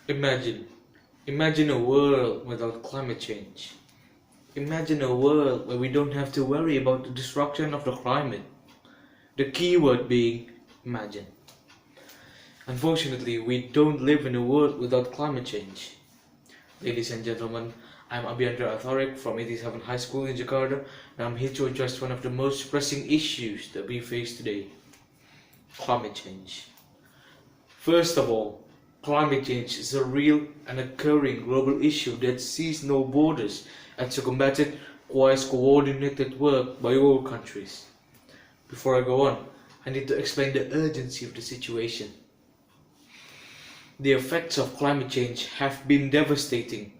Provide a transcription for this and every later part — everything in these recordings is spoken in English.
Imagine. Imagine a world without climate change. Imagine a world where we don't have to worry about the destruction of the climate. The key word being imagine. Unfortunately, we don't live in a world without climate change. Ladies and gentlemen, I'm Abyandra Athariq from 87 High School in Jakarta, and I'm here to address one of the most pressing issues that we face today: climate change. First of all, climate change is a real and occurring global issue that sees no borders, and to combat it requires coordinated work by all countries. Before I go on, I need to explain the urgency of the situation. The effects of climate change have been devastating.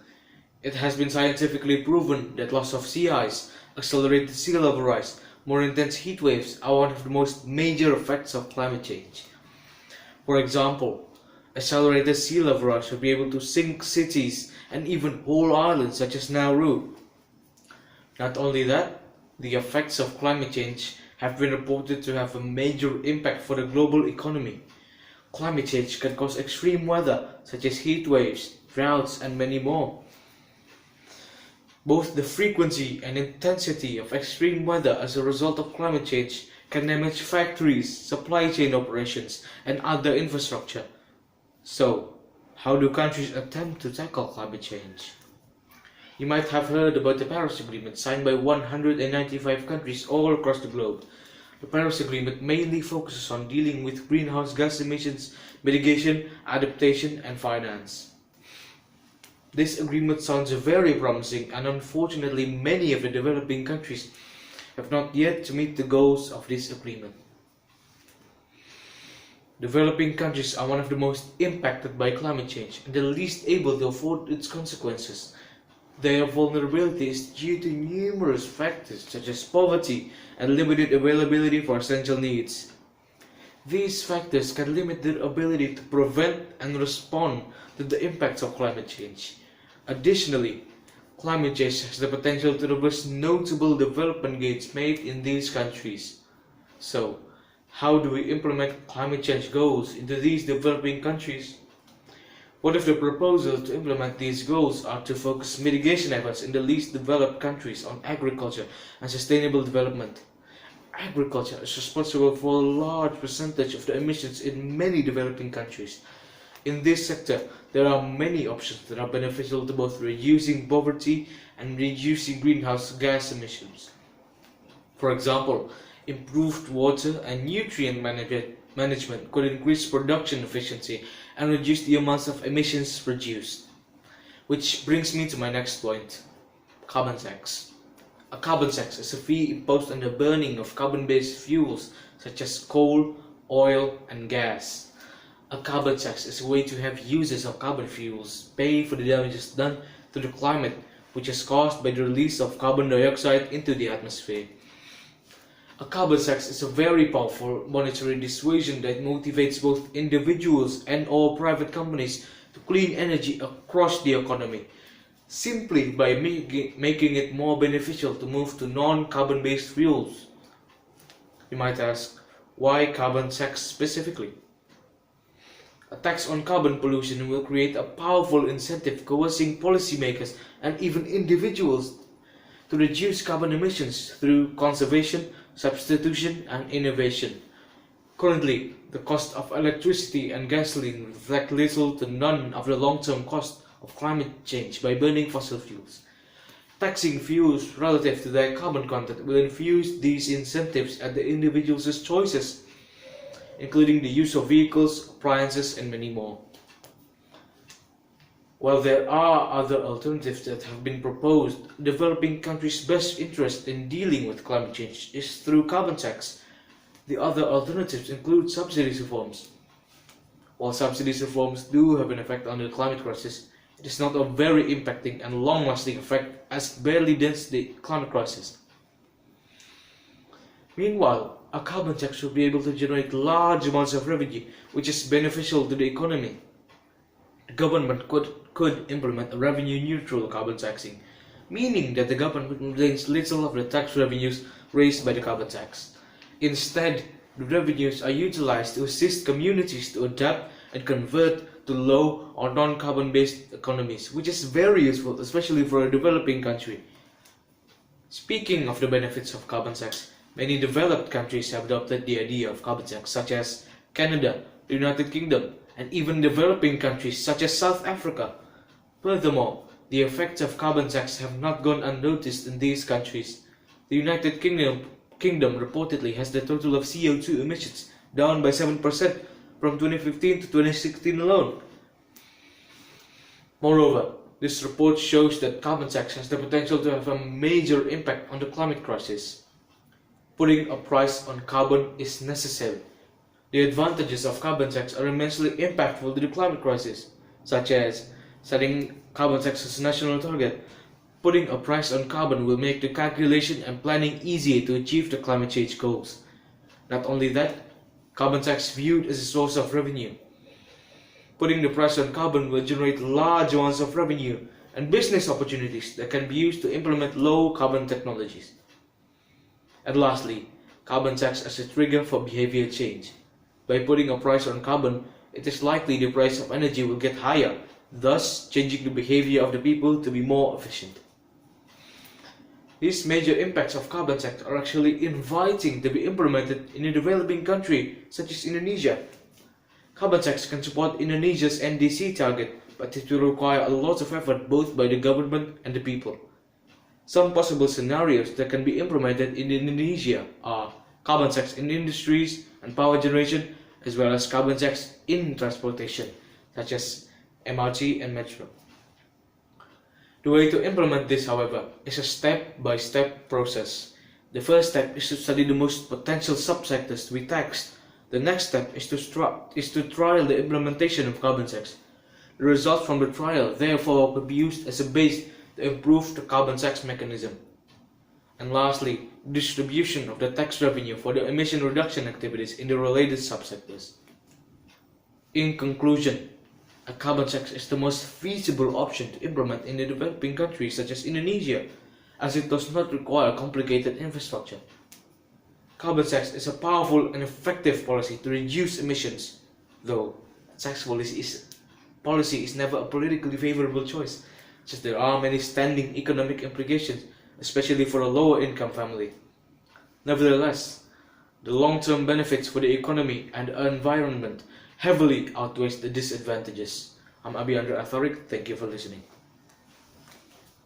It has been scientifically proven that loss of sea ice, accelerated sea level rise, more intense heat waves are one of the most major effects of climate change. For example, accelerated sea level rise will be able to sink cities and even whole islands such as Nauru. Not only that, the effects of climate change have been reported to have a major impact for the global economy. Climate change can cause extreme weather such as heat waves, droughts, and many more. Both the frequency and intensity of extreme weather as a result of climate change can damage factories, supply chain operations, and other infrastructure. So, how do countries attempt to tackle climate change? You might have heard about the Paris Agreement signed by 195 countries all across the globe. The Paris Agreement mainly focuses on dealing with greenhouse gas emissions, mitigation, adaptation, and finance. This agreement sounds very promising, and unfortunately many of the developing countries have not yet to meet the goals of this agreement. Developing countries are one of the most impacted by climate change and the least able to afford its consequences. Their vulnerability is due to numerous factors such as poverty and limited availability for essential needs. These factors can limit their ability to prevent and respond to the impacts of climate change. Additionally, climate change has the potential to reverse notable development gains made in these countries. So, how do we implement climate change goals into these developing countries? What if the proposals to implement these goals are to focus mitigation efforts in the least developed countries on agriculture and sustainable development? Agriculture is responsible for a large percentage of the emissions in many developing countries. In this sector, there are many options that are beneficial to both reducing poverty and reducing greenhouse gas emissions. For example, improved water and nutrient management could increase production efficiency and reduce the amounts of emissions produced. Which brings me to my next point: carbon tax. A carbon tax is a fee imposed on the burning of carbon-based fuels such as coal, oil, and gas. A carbon tax is a way to have users of carbon fuels pay for the damages done to the climate, which is caused by the release of carbon dioxide into the atmosphere. A carbon tax is a very powerful monetary dissuasion that motivates both individuals and all private companies to clean energy across the economy, simply by making it more beneficial to move to non-carbon based fuels. You might ask, why carbon tax specifically? A tax on carbon pollution will create a powerful incentive coercing policymakers and even individuals to reduce carbon emissions through conservation, substitution, and innovation. Currently, the cost of electricity and gasoline reflect little to none of the long-term cost of climate change by burning fossil fuels. Taxing fuels relative to their carbon content will infuse these incentives at the individual's choices, including the use of vehicles, appliances, and many more. While there are other alternatives that have been proposed, developing countries' best interest in dealing with climate change is through carbon tax. The other alternatives include subsidies reforms. While subsidies reforms do have an effect on the climate crisis, it is not a very impacting and long-lasting effect as it barely dents the climate crisis. Meanwhile, a carbon tax will be able to generate large amounts of revenue, which is beneficial to the economy. The government could implement a revenue-neutral carbon taxing, meaning that the government retains little of the tax revenues raised by the carbon tax. Instead, the revenues are utilized to assist communities to adapt and convert to low or non-carbon based economies, which is very useful, especially for a developing country. Speaking of the benefits of carbon tax, many developed countries have adopted the idea of carbon tax, such as Canada, the United Kingdom, and even developing countries such as South Africa. Furthermore, the effects of carbon tax have not gone unnoticed in these countries. The United Kingdom reportedly has the total of CO2 emissions down by 7% from 2015 to 2016 alone. Moreover, this report shows that carbon tax has the potential to have a major impact on the climate crisis. Putting a price on carbon is necessary. The advantages of carbon tax are immensely impactful to the climate crisis, such as setting carbon tax as a national target. Putting a price on carbon will make the calculation and planning easier to achieve the climate change goals. Not only that, carbon tax viewed as a source of revenue. Putting the price on carbon will generate large amounts of revenue and business opportunities that can be used to implement low carbon technologies. And lastly, carbon tax as a trigger for behavior change. By putting a price on carbon, it is likely the price of energy will get higher, thus changing the behavior of the people to be more efficient. These major impacts of carbon tax are actually inviting to be implemented in a developing country such as Indonesia. Carbon tax can support Indonesia's NDC target, but it will require a lot of effort both by the government and the people. Some possible scenarios that can be implemented in Indonesia are carbon tax in industries and power generation, as well as carbon tax in transportation, such as MRT and metro. The way to implement this, however, is a step-by-step process. The first step is to study the most potential subsectors to be taxed. The next step is to trial the implementation of carbon tax. The results from the trial, therefore, will be used as a base to improve the carbon tax mechanism. And lastly, distribution of the tax revenue for the emission reduction activities in the related subsectors. In conclusion, a carbon tax is the most feasible option to implement in the developing countries such as Indonesia, as it does not require complicated infrastructure. Carbon tax is a powerful and effective policy to reduce emissions, though tax policy is never a politically favorable choice, since there are many standing economic implications, especially for a lower income family. Nevertheless, the long-term benefits for the economy and the environment heavily outweighs the disadvantages. I'm Abyandra Athariq, thank you for listening.